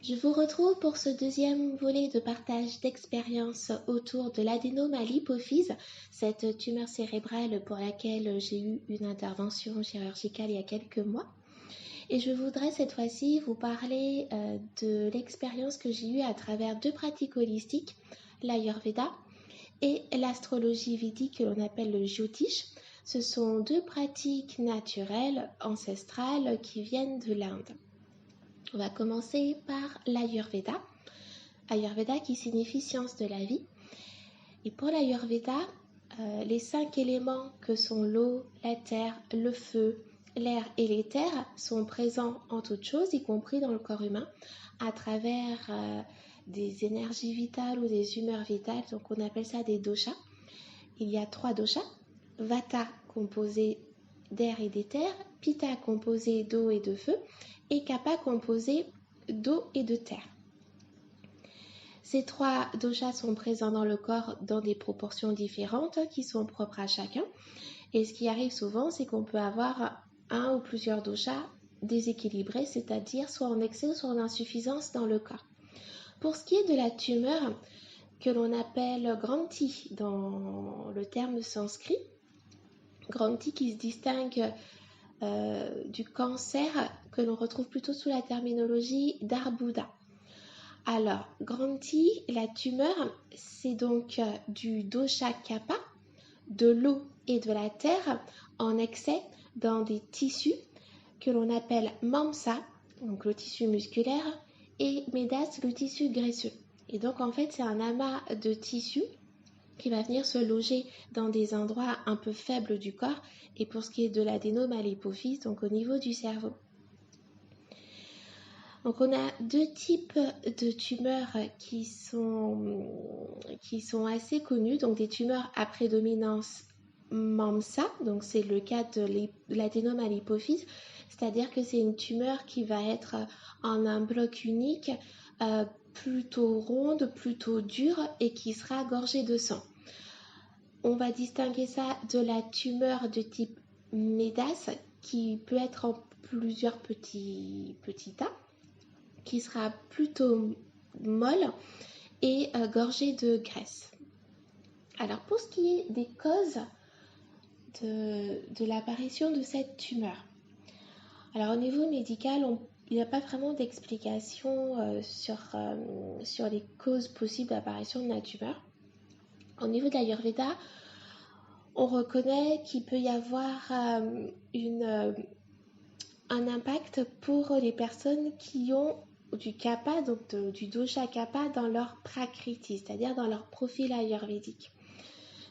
Je vous retrouve pour ce deuxième volet de partage d'expériences autour de l'adénome à l'hypophyse, cette tumeur cérébrale pour laquelle j'ai eu une intervention chirurgicale il y a quelques mois. Et je voudrais cette fois-ci vous parler de l'expérience que j'ai eue à travers deux pratiques holistiques, l'Ayurveda et l'astrologie védique que l'on appelle le Jyotish. Ce sont deux pratiques naturelles, ancestrales, qui viennent de l'Inde. On va commencer par l'Ayurveda. Ayurveda qui signifie science de la vie. Et pour l'Ayurveda, les 5 éléments que sont l'eau, la terre, le feu, l'air et l'éther sont présents en toutes choses, y compris dans le corps humain, à travers des énergies vitales ou des humeurs vitales. Donc on appelle ça des doshas. Il y a 3 doshas. Vata composé d'air et d'éther, Pitta composé d'eau et de feu, et Kapha composé d'eau et de terre. Ces 3 doshas sont présents dans le corps dans des proportions différentes qui sont propres à chacun. Et ce qui arrive souvent, c'est qu'on peut avoir un ou plusieurs doshas déséquilibrés, c'est-à-dire soit en excès ou soit en insuffisance dans le corps. Pour ce qui est de la tumeur que l'on appelle Granthi dans le terme sanskrit, Granthi qui se distingue du cancer que l'on retrouve plutôt sous la terminologie d'Arbuda. Alors, Granthi, la tumeur, c'est donc du dosha Kapha, de l'eau et de la terre en excès dans des tissus que l'on appelle Mamsa, donc le tissu musculaire, et Medas, le tissu graisseux. Et donc en fait, c'est un amas de tissus qui va venir se loger dans des endroits un peu faibles du corps, et pour ce qui est de l'adénome à l'hypophyse, donc au niveau du cerveau. Donc on a deux types de tumeurs qui sont assez connues, donc des tumeurs à prédominance MAMSA, donc c'est le cas de l'adénome à l'hypophyse, c'est-à-dire que c'est une tumeur qui va être en un bloc unique, plutôt ronde, plutôt dure et qui sera gorgée de sang. On va distinguer ça de la tumeur de type MEDAS qui peut être en plusieurs petits tas, qui sera plutôt molle et gorgée de graisse. Alors pour ce qui est des causes de l'apparition de cette tumeur, alors au niveau médical, il n'y a pas vraiment d'explication sur les causes possibles d'apparition de la tumeur. Au niveau de l'Ayurveda, on reconnaît qu'il peut y avoir un impact pour les personnes qui ont du Kapha, donc du dosha Kapha dans leur prakriti, c'est-à-dire dans leur profil ayurvédique.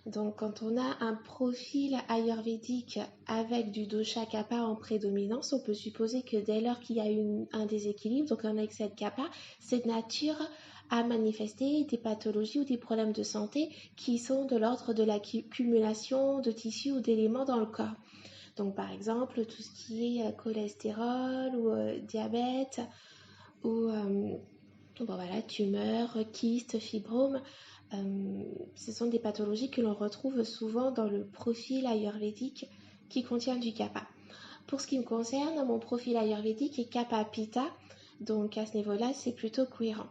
Donc quand on a un profil ayurvédique avec du dosha Kapha en prédominance, on peut supposer que dès lors qu'il y a un déséquilibre, donc un excès de Kapha, c'est de nature à manifester des pathologies ou des problèmes de santé qui sont de l'ordre de l'accumulation de tissus ou d'éléments dans le corps. Donc par exemple tout ce qui est cholestérol ou diabète ou tumeurs, kystes, fibromes, ce sont des pathologies que l'on retrouve souvent dans le profil ayurvédique qui contient du Kapha. Pour ce qui me concerne, mon profil ayurvédique est Kapha Pitta, donc à ce niveau-là c'est plutôt cohérent.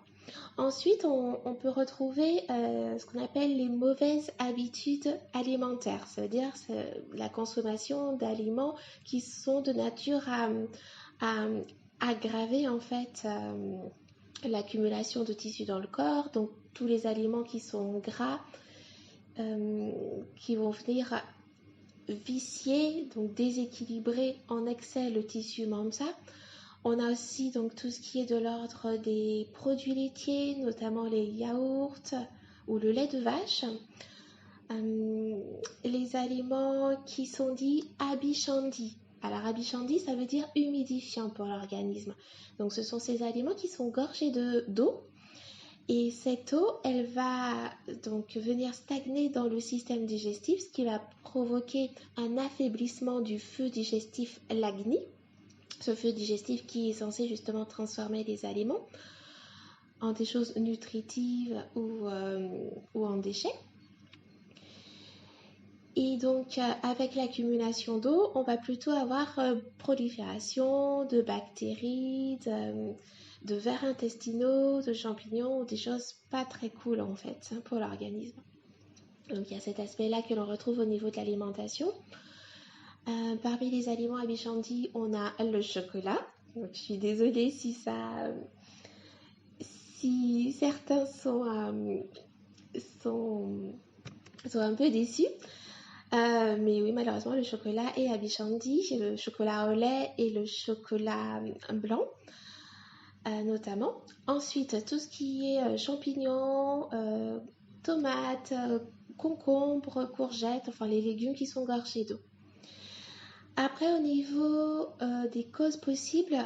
Ensuite, on peut retrouver ce qu'on appelle les mauvaises habitudes alimentaires, c'est-à-dire la consommation d'aliments qui sont de nature à aggraver en fait l'accumulation de tissus dans le corps, donc tous les aliments qui sont gras, qui vont venir vicier, donc déséquilibrer en excès le tissu mamsa. On a aussi donc tout ce qui est de l'ordre des produits laitiers, notamment les yaourts ou le lait de vache. Les aliments qui sont dits abhishandi. Alors abhishandi, ça veut dire humidifiant pour l'organisme. Donc ce sont ces aliments qui sont gorgés d'eau. Et cette eau, elle va donc venir stagner dans le système digestif, ce qui va provoquer un affaiblissement du feu digestif l'agni. Ce feu digestif qui est censé justement transformer les aliments en des choses nutritives ou en déchets. Et donc avec l'accumulation d'eau, on va plutôt avoir prolifération de bactéries, de vers intestinaux, de champignons, des choses pas très cool en fait pour l'organisme. Donc il y a cet aspect-là que l'on retrouve au niveau de l'alimentation. Parmi les aliments à Bichandi, on a le chocolat. Donc, je suis désolée si certains sont un peu déçus. Mais oui, malheureusement, le chocolat est à Bichandi. J'ai le chocolat au lait et le chocolat blanc, notamment. Ensuite, tout ce qui est champignons, tomates, concombres, courgettes, enfin les légumes qui sont gorgés d'eau. Après, au niveau des causes possibles,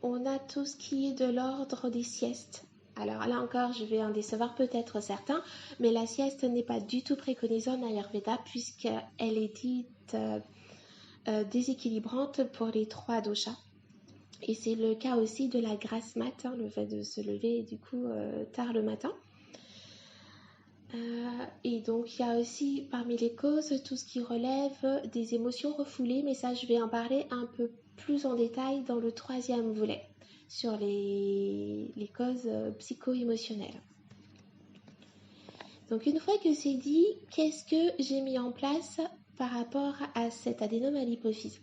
on a tout ce qui est de l'ordre des siestes. Alors là encore, je vais en décevoir peut-être certains, mais la sieste n'est pas du tout préconisée en Ayurveda puisqu'elle est dite déséquilibrante pour les 3 doshas. Et c'est le cas aussi de la grasse mat, le fait de se lever du coup tard le matin. Et donc il y a aussi parmi les causes tout ce qui relève des émotions refoulées, mais ça je vais en parler un peu plus en détail dans le 3e volet sur les causes psycho-émotionnelles. Donc une fois que c'est dit, qu'est-ce que j'ai mis en place par rapport à cet adénome à l'hypophyse?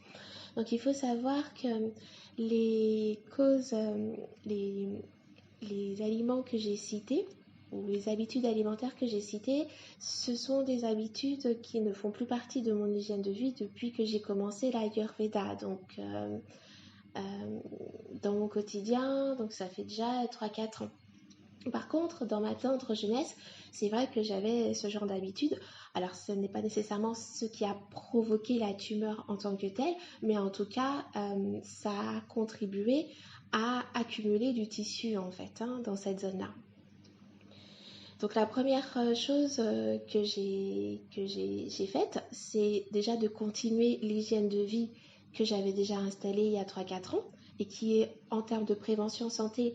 Donc il faut savoir que les causes, les aliments que j'ai cités, ou les habitudes alimentaires que j'ai citées, ce sont des habitudes qui ne font plus partie de mon hygiène de vie depuis que j'ai commencé l'Ayurveda. Donc, dans mon quotidien, donc ça fait déjà 3-4 ans. Par contre, dans ma tendre jeunesse, c'est vrai que j'avais ce genre d'habitude. Alors, ce n'est pas nécessairement ce qui a provoqué la tumeur en tant que telle, mais en tout cas, ça a contribué à accumuler du tissu en fait dans cette zone-là. Donc la première chose que j'ai faite, c'est déjà de continuer l'hygiène de vie que j'avais déjà installée il y a 3-4 ans et qui est en termes de prévention santé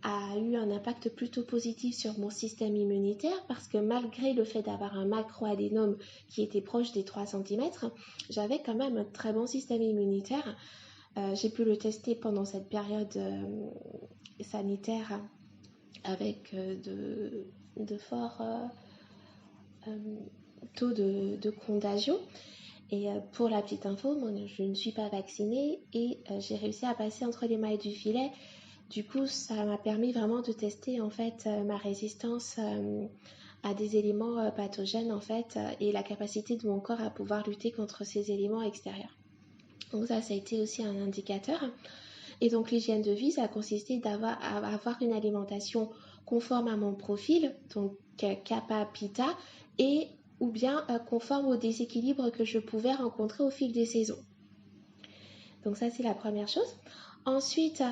a eu un impact plutôt positif sur mon système immunitaire parce que malgré le fait d'avoir un macroadénome qui était proche des 3 cm, j'avais quand même un très bon système immunitaire. J'ai pu le tester pendant cette période sanitaire avec de forts taux de contagion. Et pour la petite info, moi, je ne suis pas vaccinée et j'ai réussi à passer entre les mailles du filet. Du coup, ça m'a permis vraiment de tester en fait ma résistance à des éléments pathogènes en fait et la capacité de mon corps à pouvoir lutter contre ces éléments extérieurs. Donc ça a été aussi un indicateur. Et donc l'hygiène de vie, ça a consisté à avoir une alimentation conforme à mon profil, donc Kapha Pitta, et ou bien conforme au déséquilibre que je pouvais rencontrer au fil des saisons. Donc ça, c'est la première chose. Ensuite,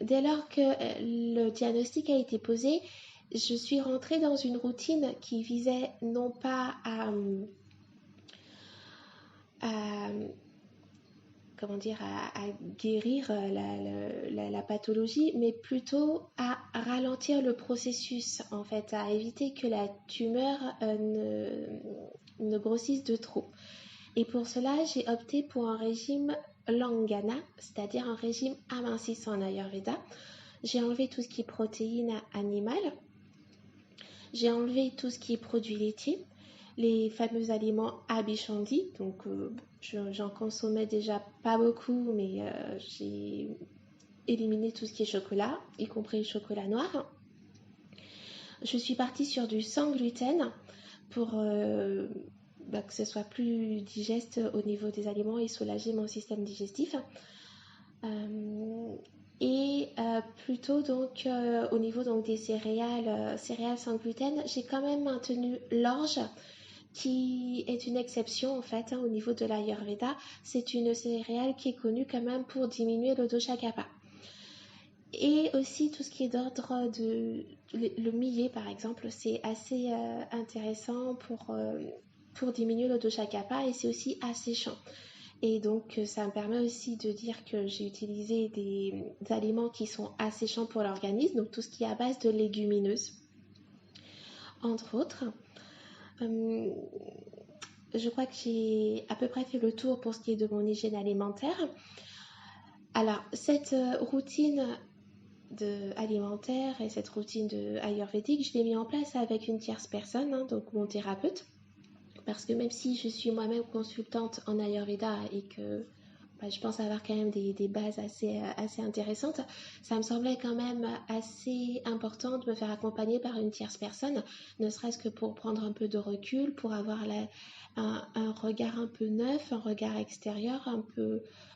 dès lors que le diagnostic a été posé, je suis rentrée dans une routine qui visait non pas à guérir la pathologie, mais plutôt à ralentir le processus, en fait, à éviter que la tumeur ne grossisse de trop. Et pour cela, j'ai opté pour un régime Langana, c'est-à-dire un régime amincissant en Ayurveda. J'ai enlevé tout ce qui est protéines animales, j'ai enlevé tout ce qui est produits laitiers, les fameux aliments Abhichandi, donc j'en consommais déjà pas beaucoup, mais j'ai éliminé tout ce qui est chocolat, y compris le chocolat noir. Je suis partie sur du sans gluten pour que ce soit plus digeste au niveau des aliments et soulager mon système digestif. Et plutôt donc au niveau donc des céréales sans gluten, j'ai quand même maintenu l'orge qui est une exception en fait au niveau de l'Ayurveda. C'est une céréale qui est connue quand même pour diminuer le dosha kapha. Et aussi tout ce qui est d'ordre de le millet par exemple, c'est assez intéressant pour diminuer le dosha kapha et c'est aussi asséchant. Et donc ça me permet aussi de dire que j'ai utilisé des aliments qui sont asséchants pour l'organisme, donc tout ce qui est à base de légumineuses entre autres. Je crois que j'ai à peu près fait le tour pour ce qui est de mon hygiène alimentaire. Alors, cette routine alimentaire et cette routine ayurvédique, je l'ai mis en place avec une tierce personne, hein, donc mon thérapeute, parce que même si je suis moi-même consultante en Ayurveda et que je pense avoir quand même des bases assez intéressantes, ça me semblait quand même assez important de me faire accompagner par une tierce personne, ne serait-ce que pour prendre un peu de recul, pour avoir un regard un peu neuf, un regard extérieur,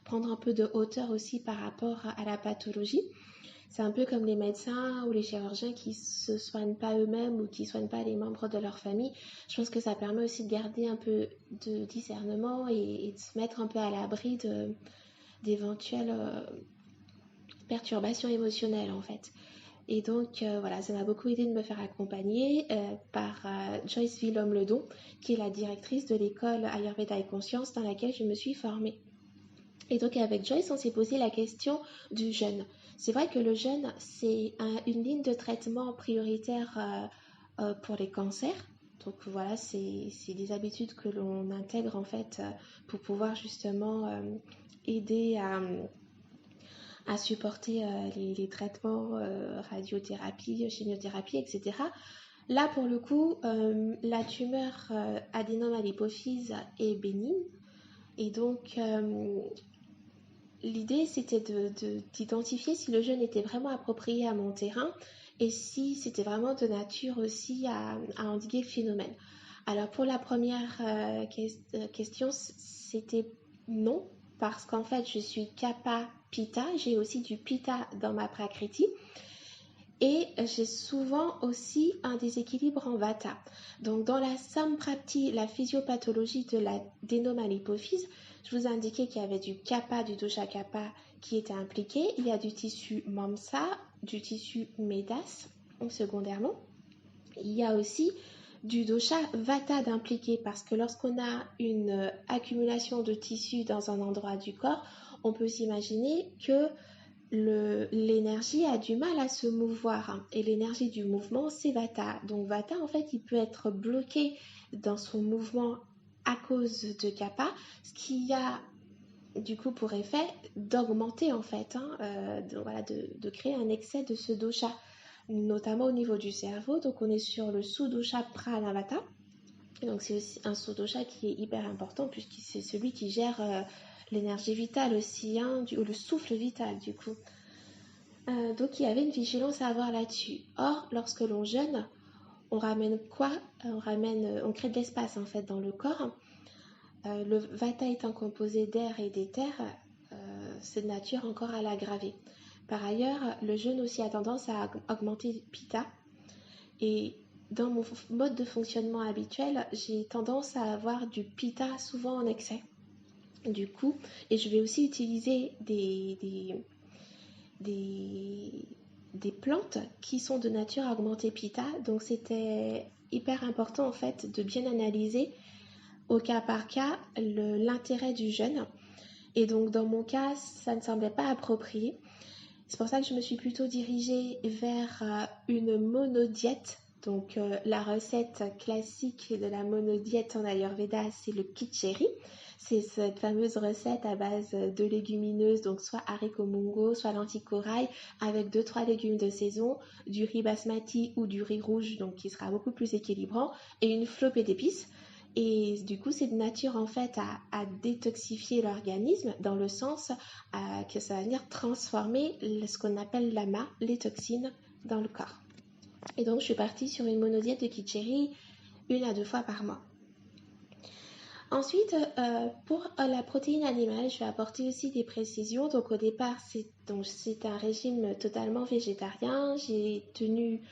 prendre un peu de hauteur aussi par rapport à la pathologie. C'est un peu comme les médecins ou les chirurgiens qui se soignent pas eux-mêmes ou qui soignent pas les membres de leur famille. Je pense que ça permet aussi de garder un peu de discernement et de se mettre un peu à l'abri d'éventuelles perturbations émotionnelles en fait. Et donc voilà, ça m'a beaucoup aidé de me faire accompagner par Joyce Villaume-Ledon, qui est la directrice de l'école Ayurveda et Conscience dans laquelle je me suis formée. Et donc avec Joyce, on s'est posé la question du jeûne. C'est vrai que le jeûne, c'est une ligne de traitement prioritaire pour les cancers. Donc voilà, c'est des habitudes que l'on intègre en fait pour pouvoir justement aider à supporter les traitements, radiothérapie, chimiothérapie, etc. Là, pour le coup, la tumeur adénome à l'hypophyse est bénigne. Et donc, l'idée, c'était d'identifier si le jeûne était vraiment approprié à mon terrain et si c'était vraiment de nature aussi à endiguer le phénomène. Alors, pour la première question, c'était non, parce qu'en fait, je suis Kapha Pitta, j'ai aussi du Pitta dans ma Prakriti. Et j'ai souvent aussi un déséquilibre en Vata. Donc dans la Samprapti, la physiopathologie de l'adénome à l'hypophyse, je vous ai indiqué qu'il y avait du Kapha, du dosha Kapha qui était impliqué. Il y a du tissu Mamsa, du tissu Medas, secondairement. Il y a aussi du dosha Vata d'impliqué parce que lorsqu'on a une accumulation de tissu dans un endroit du corps, on peut s'imaginer que l'énergie a du mal à se mouvoir et l'énergie du mouvement c'est Vata. Donc Vata en fait il peut être bloqué dans son mouvement à cause de Kapha, ce qui a du coup pour effet d'augmenter en fait, de créer un excès de ce dosha, notamment au niveau du cerveau. Donc on est sur le sous-dosha Pranavata. Donc c'est aussi un sous-dosha qui est hyper important puisque c'est celui qui gère l'énergie vitale aussi, hein, ou le souffle vital du coup. Donc il y avait une vigilance à avoir là-dessus. Or, lorsque l'on jeûne, on ramène quoi? On crée de l'espace en fait dans le corps. Le vata étant composé d'air et d'éther, c'est de nature encore à l'aggraver. Par ailleurs, le jeûne aussi a tendance à augmenter pitta. Et dans mon mode de fonctionnement habituel, j'ai tendance à avoir du pitta souvent en excès. Du coup, et je vais aussi utiliser des plantes qui sont de nature à augmenter pitta. Donc c'était hyper important en fait de bien analyser au cas par cas l'intérêt du jeûne. Et donc dans mon cas, ça ne semblait pas approprié. C'est pour ça que je me suis plutôt dirigée vers une monodiète. Donc la recette classique de la monodiète en Ayurveda, c'est le Khichdi. C'est cette fameuse recette à base de légumineuses, donc soit haricots mungo, soit lentilles corail, avec 2-3 légumes de saison, du riz basmati ou du riz rouge, donc qui sera beaucoup plus équilibrant, et une flopée d'épices. Et du coup, c'est de nature en fait à détoxifier l'organisme dans le sens que ça va venir transformer ce qu'on appelle l'ama, les toxines, dans le corps. Et donc, je suis partie sur une monodiète de Khichdi 1 à 2 fois par mois. Ensuite, pour la protéine animale, je vais apporter aussi des précisions. Donc au départ, c'est un régime totalement végétarien. J'ai tenu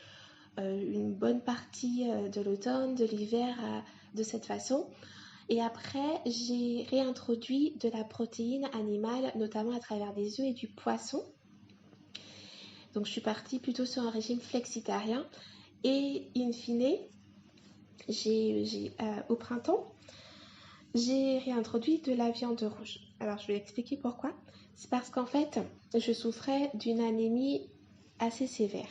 une bonne partie de l'automne, de l'hiver de cette façon. Et après, j'ai réintroduit de la protéine animale, notamment à travers des œufs et du poisson. Donc je suis partie plutôt sur un régime flexitarien. Et in fine, au printemps, j'ai réintroduit de la viande rouge. Alors, je vais expliquer pourquoi. C'est parce qu'en fait, je souffrais d'une anémie assez sévère.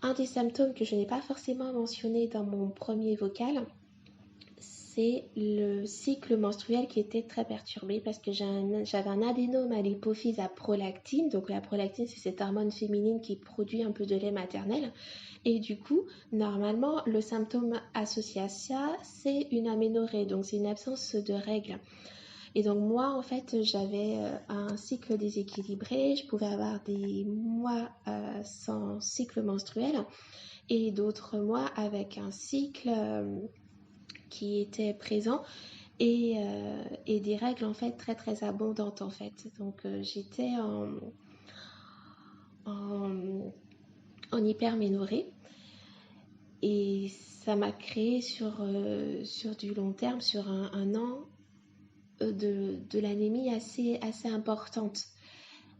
Un des symptômes que je n'ai pas forcément mentionné dans mon premier vocal, c'est le cycle menstruel qui était très perturbé parce que j'avais un adénome à l'hypophyse à prolactine. Donc la prolactine, c'est cette hormone féminine qui produit un peu de lait maternel. Et du coup, normalement, le symptôme associé à ça, c'est une aménorrhée, donc c'est une absence de règles. Et donc moi, en fait, j'avais un cycle déséquilibré, je pouvais avoir des mois sans cycle menstruel et d'autres mois avec un cycle qui était présent et des règles en fait très très abondantes en fait. Donc j'étais en, en hyperménorrhée et ça m'a créé sur du long terme, sur un an, de l'anémie assez importante.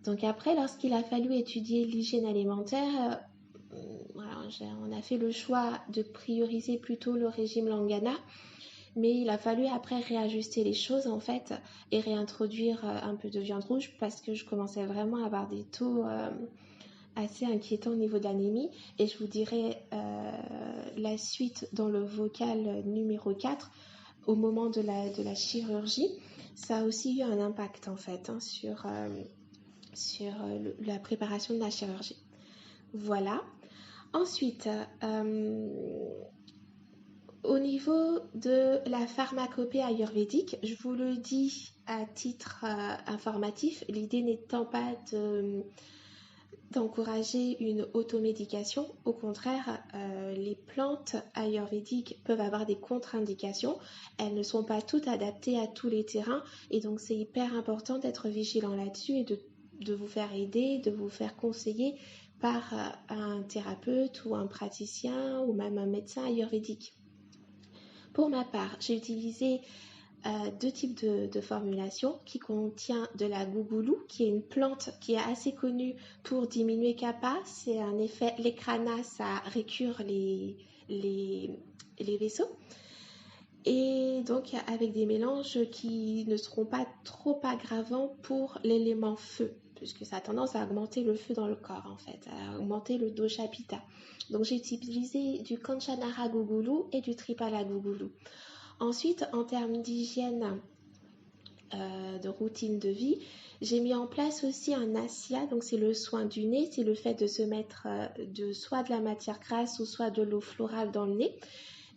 Donc après, lorsqu'il a fallu étudier l'hygiène alimentaire, voilà, on a fait le choix de prioriser plutôt le régime Langana, mais il a fallu après réajuster les choses en fait et réintroduire un peu de viande rouge parce que je commençais vraiment à avoir des taux assez inquiétants au niveau de l'anémie. Et je vous dirai la suite dans le vocal numéro 4 au moment de la chirurgie. Ça a aussi eu un impact en fait sur la préparation de la chirurgie. Voilà. Ensuite, au niveau de la pharmacopée ayurvédique, je vous le dis à titre informatif, l'idée n'étant pas d'encourager une automédication. Au contraire, les plantes ayurvédiques peuvent avoir des contre-indications. Elles ne sont pas toutes adaptées à tous les terrains et donc c'est hyper important d'être vigilant là-dessus et de vous faire aider, de vous faire conseiller par un thérapeute ou un praticien ou même un médecin ayurvédique. Pour ma part, j'ai utilisé deux types de formulations qui contient de la gougoulou, qui est une plante qui est assez connue pour diminuer kappa. C'est un effet l'écrana, ça récure les vaisseaux. Et donc avec des mélanges qui ne seront pas trop aggravants pour l'élément feu, puisque ça a tendance à augmenter le feu dans le corps en fait, à augmenter le dosha pitta. Donc j'ai utilisé du kanchanara gougoulou et du tripala gougoulou. Ensuite, en termes d'hygiène, de routine de vie, j'ai mis en place aussi un asya, donc c'est le soin du nez, c'est le fait de se mettre soit de la matière grasse ou soit de l'eau florale dans le nez.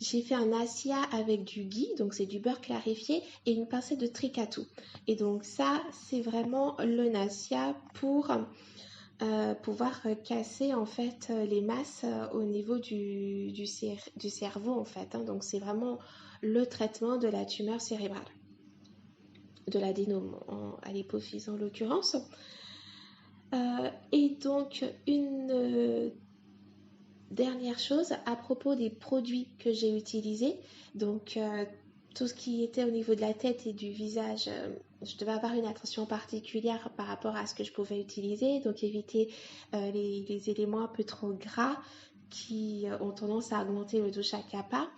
J'ai fait un asya avec du ghee, donc c'est du beurre clarifié, et une pincée de tricatou. Et donc ça, c'est vraiment le nasya pour pouvoir casser en fait les masses au niveau du cerveau en fait. Donc c'est vraiment le traitement de la tumeur cérébrale, de l'adénome à l'hypophyse en l'occurrence. Et donc une dernière chose à propos des produits que j'ai utilisés. Donc tout ce qui était au niveau de la tête et du visage, je devais avoir une attention particulière par rapport à ce que je pouvais utiliser, donc éviter les éléments un peu trop gras qui ont tendance à augmenter le dosha kapha.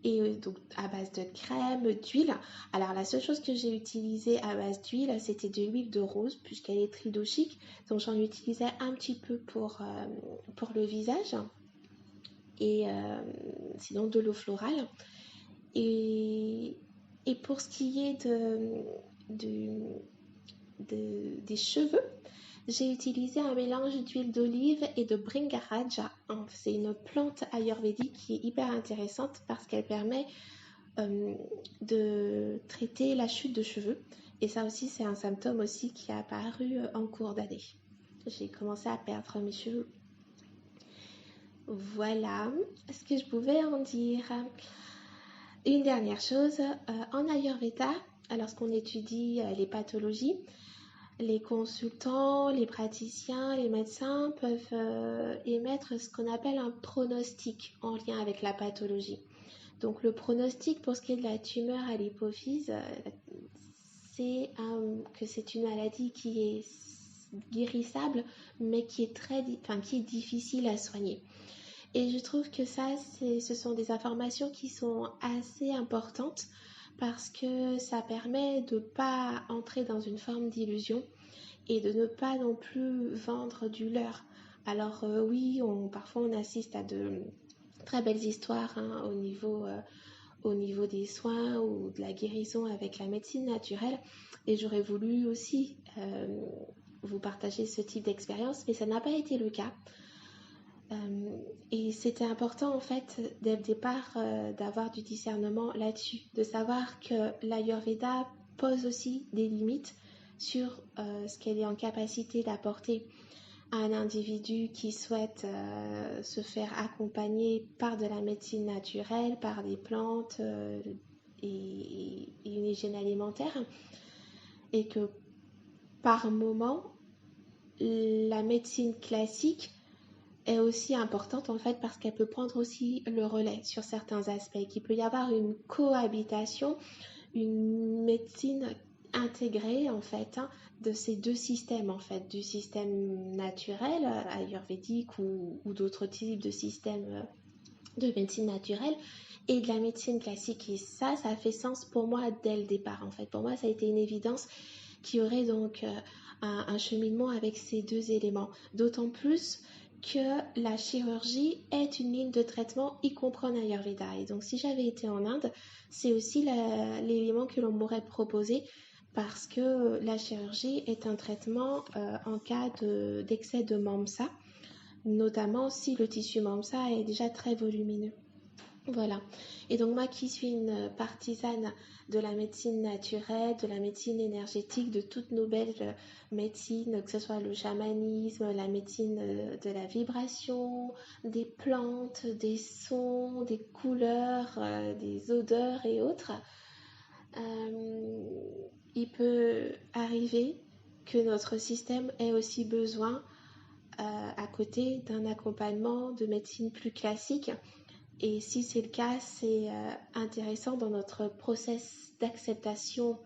Et donc à base de crème, d'huile. Alors la seule chose que j'ai utilisée à base d'huile, c'était de l'huile de rose puisqu'elle est tridoshique. Donc j'en utilisais un petit peu pour le visage et sinon de l'eau florale. Et pour ce qui est des cheveux, j'ai utilisé un mélange d'huile d'olive et de Bhringaraja. C'est une plante ayurvédique qui est hyper intéressante parce qu'elle permet de traiter la chute de cheveux. Et ça aussi, c'est un symptôme aussi qui est apparu en cours d'année. J'ai commencé à perdre mes cheveux. Voilà ce que je pouvais en dire. Une dernière chose, en Ayurveda, lorsqu'on étudie les pathologies, les consultants, les praticiens, les médecins peuvent émettre ce qu'on appelle un pronostic en lien avec la pathologie. Donc le pronostic pour ce qui est de la tumeur à l'hypophyse, c'est que c'est une maladie qui est guérissable, mais qui est difficile à soigner. Et je trouve que ça, ce sont des informations qui sont assez importantes parce que ça permet de ne pas entrer dans une forme d'illusion et de ne pas non plus vendre du leurre. Alors oui, parfois on assiste à de très belles histoires au au niveau des soins ou de la guérison avec la médecine naturelle et j'aurais voulu aussi vous partager ce type d'expérience, mais ça n'a pas été le cas. Et c'était important en fait dès le départ d'avoir du discernement là-dessus, de savoir que l'Ayurveda pose aussi des limites sur ce qu'elle est en capacité d'apporter à un individu qui souhaite se faire accompagner par de la médecine naturelle, par des plantes et une hygiène alimentaire, et que par moment, la médecine classique est aussi importante en fait parce qu'elle peut prendre aussi le relais sur certains aspects, qu'il peut y avoir une cohabitation, une médecine intégrée en fait de ces deux systèmes en fait, du système naturel ayurvédique ou d'autres types de systèmes de médecine naturelle et de la médecine classique. Et ça fait sens pour moi dès le départ en fait. Pour moi, ça a été une évidence qu'il y aurait donc un cheminement avec ces deux éléments. D'autant plus que la chirurgie est une ligne de traitement, y compris en Ayurveda. Et donc, si j'avais été en Inde, c'est aussi l'élément que l'on m'aurait proposé parce que la chirurgie est un traitement en cas d'excès de mamsa, notamment si le tissu mamsa est déjà très volumineux. Voilà. Et donc moi qui suis une partisane de la médecine naturelle, de la médecine énergétique, de toutes nos belles médecines, que ce soit le chamanisme, la médecine de la vibration, des plantes, des sons, des couleurs, des odeurs et autres, il peut arriver que notre système ait aussi besoin, à côté d'un accompagnement de médecine plus classique. Et si c'est le cas, c'est intéressant dans notre process d'acceptation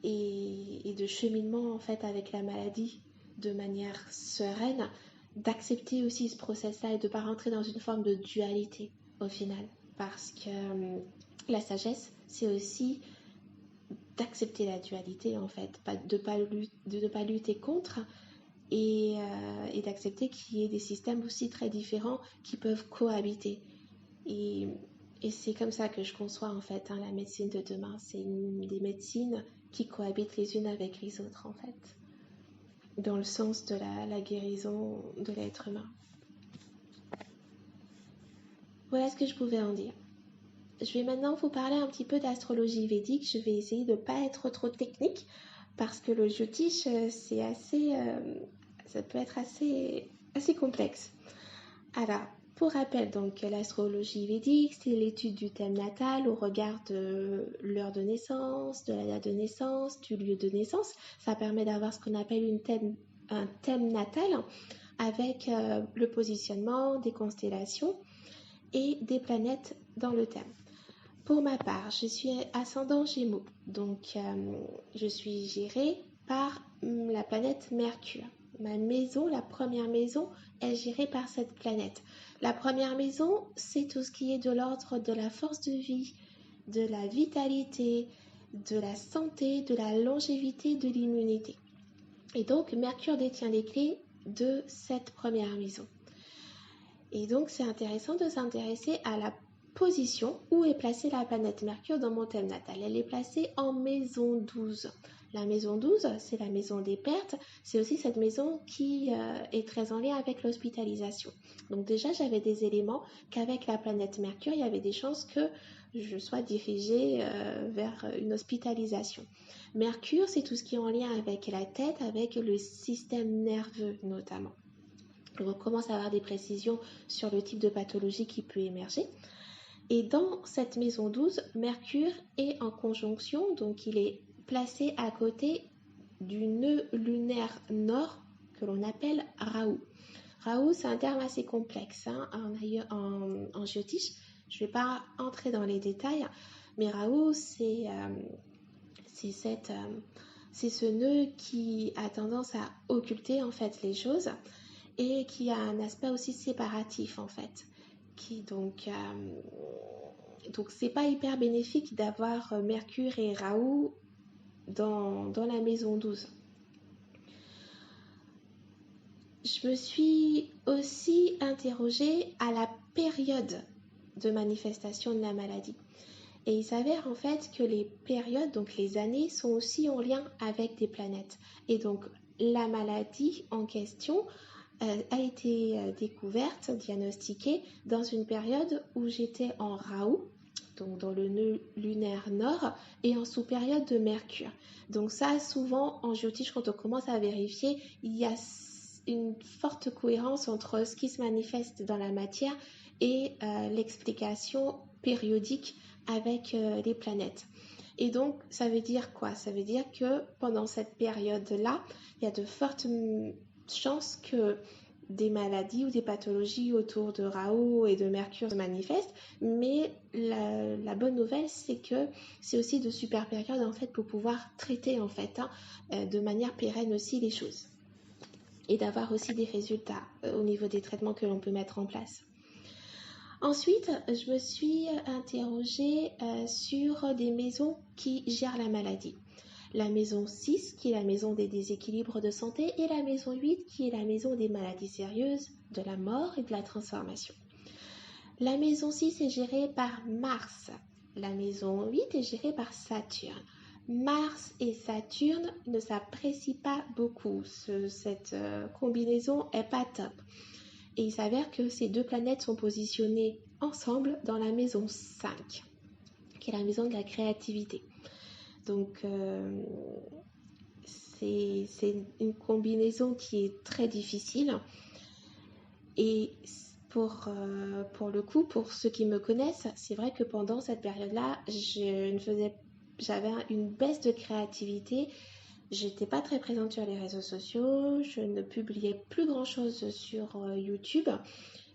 et de cheminement en fait avec la maladie de manière sereine, d'accepter aussi ce process-là et de ne pas rentrer dans une forme de dualité au final. Parce que la sagesse, c'est aussi d'accepter la dualité en fait, de ne pas lutter contre et d'accepter qu'il y ait des systèmes aussi très différents qui peuvent cohabiter. Et, et c'est comme ça que je conçois en fait la médecine de demain. C'est des médecines qui cohabitent les unes avec les autres en fait, dans le sens de la guérison de l'être humain. Voilà ce que je pouvais en dire. Je vais maintenant vous parler un petit peu d'astrologie védique. Je vais essayer de ne pas être trop technique parce que le Jyotish, c'est assez, ça peut être assez complexe. Alors, pour rappel, donc l'astrologie védique, c'est l'étude du thème natal au regard de l'heure de naissance, de la date de naissance, du lieu de naissance. Ça permet d'avoir ce qu'on appelle un thème natal avec le positionnement des constellations et des planètes dans le thème. Pour ma part, je suis ascendant Gémeaux, donc je suis gérée par la planète Mercure. Ma maison, la première maison, est gérée par cette planète. La première maison, c'est tout ce qui est de l'ordre de la force de vie, de la vitalité, de la santé, de la longévité, de l'immunité. Et donc, Mercure détient les clés de cette première maison. Et donc, c'est intéressant de s'intéresser à la position où est placée la planète Mercure dans mon thème natal. Elle est placée en maison 12. La maison 12, c'est la maison des pertes. C'est aussi cette maison qui est très en lien avec l'hospitalisation. Donc déjà, j'avais des éléments qu'avec la planète Mercure, il y avait des chances que je sois dirigée vers une hospitalisation. Mercure, c'est tout ce qui est en lien avec la tête, avec le système nerveux notamment. On commence à avoir des précisions sur le type de pathologie qui peut émerger. Et dans cette maison 12, Mercure est en conjonction, donc il est placé à côté du nœud lunaire nord que l'on appelle Rahu. Rahu, c'est un terme assez complexe en Jyotish. Je ne vais pas entrer dans les détails, mais Rahu, c'est ce nœud qui a tendance à occulter en fait les choses et qui a un aspect aussi séparatif en fait. Donc c'est pas hyper bénéfique d'avoir Mercure et Rahu dans la maison 12. Je me suis aussi interrogée à la période de manifestation de la maladie. Et il s'avère en fait que les périodes, donc les années, sont aussi en lien avec des planètes. Et donc la maladie en question a été découverte, diagnostiquée dans une période où j'étais en Raoult, donc dans le nœud lunaire nord, et en sous-période de Mercure. Donc ça, souvent en géotique, quand on commence à vérifier, il y a une forte cohérence entre ce qui se manifeste dans la matière et l'explication périodique avec les planètes. Et donc, ça veut dire quoi? Ça veut dire que pendant cette période-là, il y a de fortes chances que des maladies ou des pathologies autour de Raoult et de Mercure se manifestent, mais la bonne nouvelle, c'est que c'est aussi de super périodes en fait pour pouvoir traiter en fait de manière pérenne aussi les choses et d'avoir aussi des résultats au niveau des traitements que l'on peut mettre en place. Ensuite, je me suis interrogée sur des maisons qui gèrent la maladie. La maison 6 qui est la maison des déséquilibres de santé et la maison 8 qui est la maison des maladies sérieuses, de la mort et de la transformation. La maison 6 est gérée par Mars. La maison 8 est gérée par Saturne. Mars et Saturne ne s'apprécient pas beaucoup. Cette combinaison n'est pas top. Et il s'avère que ces deux planètes sont positionnées ensemble dans la maison 5, qui est la maison de la créativité. Donc, c'est une combinaison qui est très difficile. Et pour le coup, pour ceux qui me connaissent, c'est vrai que pendant cette période-là, j'avais une baisse de créativité. J'étais pas très présente sur les réseaux sociaux, je ne publiais plus grand-chose sur YouTube.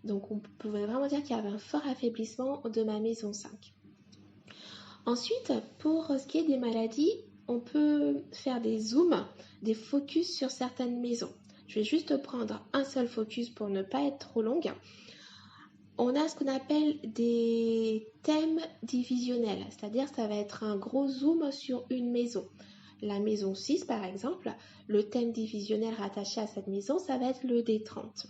Donc on pouvait vraiment dire qu'il y avait un fort affaiblissement de ma maison 5. Ensuite, pour ce qui est des maladies, on peut faire des zooms, des focus sur certaines maisons. Je vais juste prendre un seul focus pour ne pas être trop longue. On a ce qu'on appelle des thèmes divisionnels, c'est-à-dire ça va être un gros zoom sur une maison. La maison 6 par exemple, le thème divisionnel rattaché à cette maison, ça va être le D30,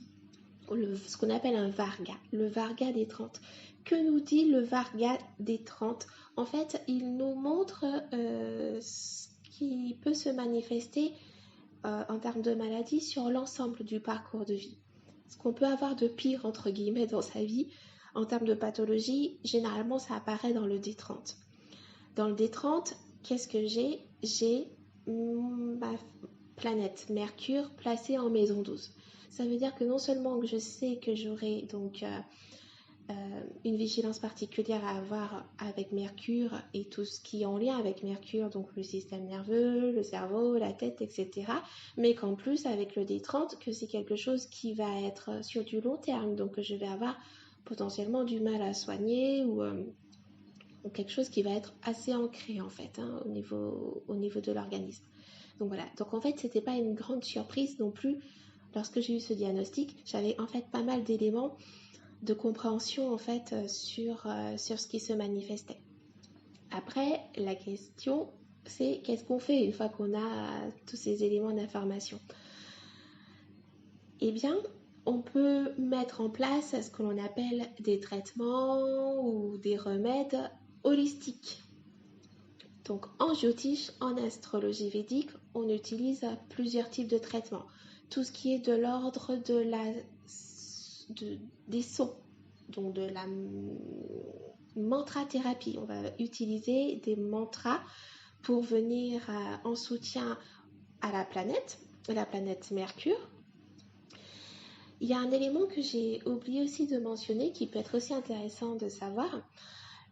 ce qu'on appelle un Varga, le Varga des 30. Que nous dit le Varga des 30? En fait, il nous montre ce qui peut se manifester en termes de maladie sur l'ensemble du parcours de vie. Ce qu'on peut avoir de pire, entre guillemets, dans sa vie, en termes de pathologie, généralement, ça apparaît dans le D30. Dans le D30, qu'est-ce que j'ai? J'ai ma planète Mercure placée en maison 12. Ça veut dire que non seulement que je sais que j'aurai donc une vigilance particulière à avoir avec Mercure et tout ce qui est en lien avec Mercure, donc le système nerveux, le cerveau, la tête, etc. Mais qu'en plus, avec le D30, que c'est quelque chose qui va être sur du long terme, donc je vais avoir potentiellement du mal à soigner ou quelque chose qui va être assez ancré en fait au niveau de l'organisme. Donc voilà, donc en fait, c'était pas une grande surprise non plus. Lorsque j'ai eu ce diagnostic, j'avais en fait pas mal d'éléments de compréhension en fait sur ce qui se manifestait. Après, la question, c'est qu'est-ce qu'on fait une fois qu'on a tous ces éléments d'information? Eh bien, on peut mettre en place ce que l'on appelle des traitements ou des remèdes holistiques. Donc en géotique, en astrologie védique, on utilise plusieurs types de traitements. Tout ce qui est de l'ordre des sons, donc de la mantra-thérapie. On va utiliser des mantras pour venir en soutien à la planète Mercure. Il y a un élément que j'ai oublié aussi de mentionner qui peut être aussi intéressant de savoir.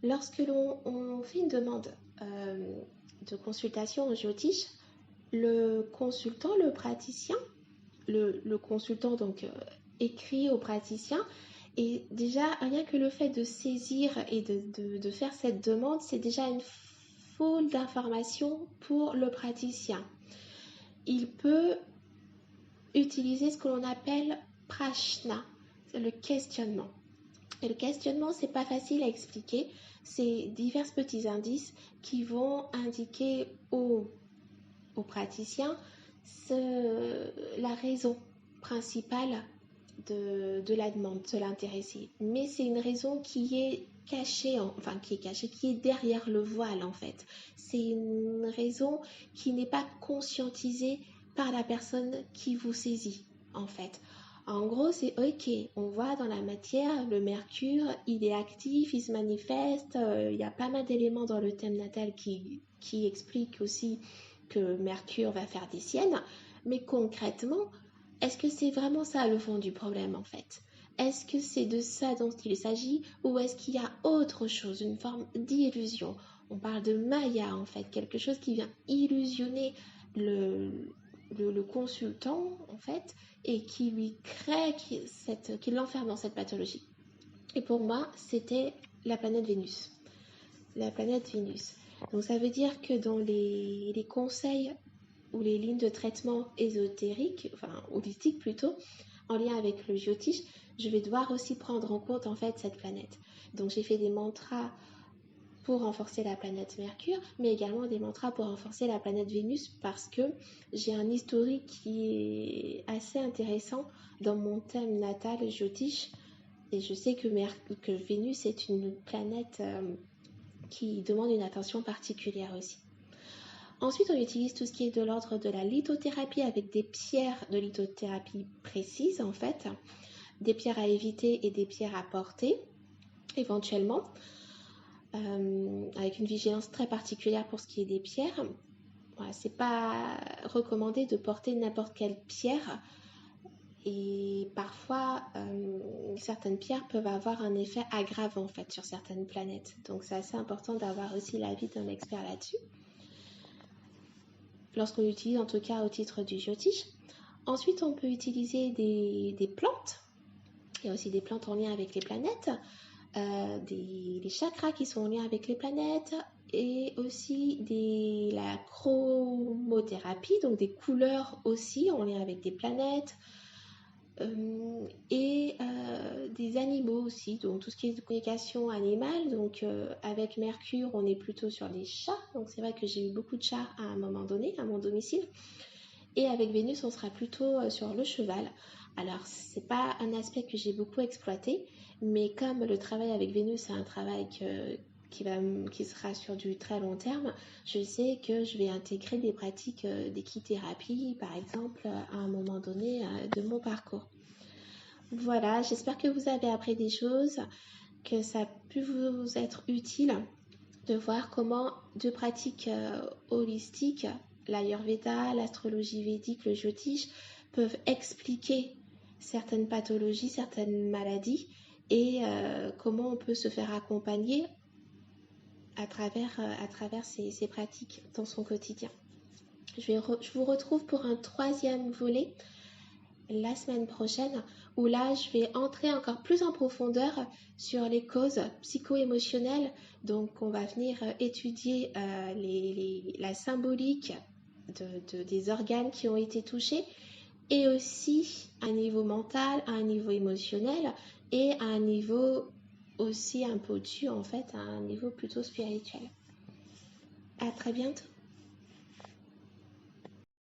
Lorsque l'on fait une demande de consultation en géotique, le consultant, le praticien, le consultant donc écrit au praticien, et déjà rien que le fait de saisir et de faire cette demande, c'est déjà une foule d'informations pour le praticien. Il peut utiliser ce que l'on appelle prashna, c'est le questionnement. Et le questionnement, c'est pas facile à expliquer. C'est divers petits indices qui vont indiquer aux praticiens la raison principale de la demande, de l'intéressé. Mais c'est une raison qui est cachée, enfin qui est cachée, qui est derrière le voile en fait. C'est une raison qui n'est pas conscientisée par la personne qui vous saisit en fait. En gros, c'est ok, on voit dans la matière, le mercure, il est actif, il se manifeste, il y a pas mal d'éléments dans le thème natal qui expliquent aussi que Mercure va faire des siennes, mais concrètement, est-ce que c'est vraiment ça le fond du problème en fait? Est-ce que c'est de ça dont il s'agit ou est-ce qu'il y a autre chose, une forme d'illusion? On parle de Maya en fait, quelque chose qui vient illusionner le, le consultant en fait et qui lui crée, qui l'enferme dans cette pathologie. Et pour moi, c'était la planète Vénus. La planète Vénus. Donc ça veut dire que dans les conseils ou les lignes de traitement ésotériques, enfin holistiques plutôt, en lien avec le Jyotish, je vais devoir aussi prendre en compte en fait cette planète. Donc j'ai fait des mantras pour renforcer la planète Mercure, mais également des mantras pour renforcer la planète Vénus parce que j'ai un historique qui est assez intéressant dans mon thème natal Jyotish et je sais que Vénus est une planète qui demande une attention particulière aussi. Ensuite, on utilise tout ce qui est de l'ordre de la lithothérapie avec des pierres de lithothérapie précises en fait, des pierres à éviter et des pierres à porter éventuellement, avec une vigilance très particulière pour ce qui est des pierres. Voilà, c'est pas recommandé de porter n'importe quelle pierre et parfois certaines pierres peuvent avoir un effet aggravant en fait sur certaines planètes. Donc c'est assez important d'avoir aussi l'avis d'un expert là-dessus. Lorsqu'on l'utilise en tout cas au titre du Jyotish. Ensuite, on peut utiliser des plantes. Il y a aussi des plantes en lien avec les planètes, des chakras qui sont en lien avec les planètes et aussi la chromothérapie, donc des couleurs aussi en lien avec des planètes et des animaux aussi, donc tout ce qui est communication animale. Donc avec Mercure, on est plutôt sur les chats, donc c'est vrai que j'ai eu beaucoup de chats à un moment donné à mon domicile. Et avec Vénus, on sera plutôt sur le cheval. Alors, c'est pas un aspect que j'ai beaucoup exploité, mais comme le travail avec Vénus est un travail qui sera sur du très long terme, je sais que je vais intégrer des pratiques d'équithérapie, par exemple, à un moment donné de mon parcours. Voilà, j'espère que vous avez appris des choses, que ça a pu vous être utile de voir comment deux pratiques holistiques, l'Ayurveda, l'astrologie védique, le Jyotish, peuvent expliquer certaines pathologies, certaines maladies et comment on peut se faire accompagner à travers ces pratiques dans son quotidien. Je vous retrouve pour un troisième volet la semaine prochaine où là je vais entrer encore plus en profondeur sur les causes psycho-émotionnelles. Donc on va venir étudier la symbolique des organes qui ont été touchés et aussi à un niveau mental, à un niveau émotionnel et à un niveau aussi un peu au-dessus en fait, à un niveau plutôt spirituel. À très bientôt.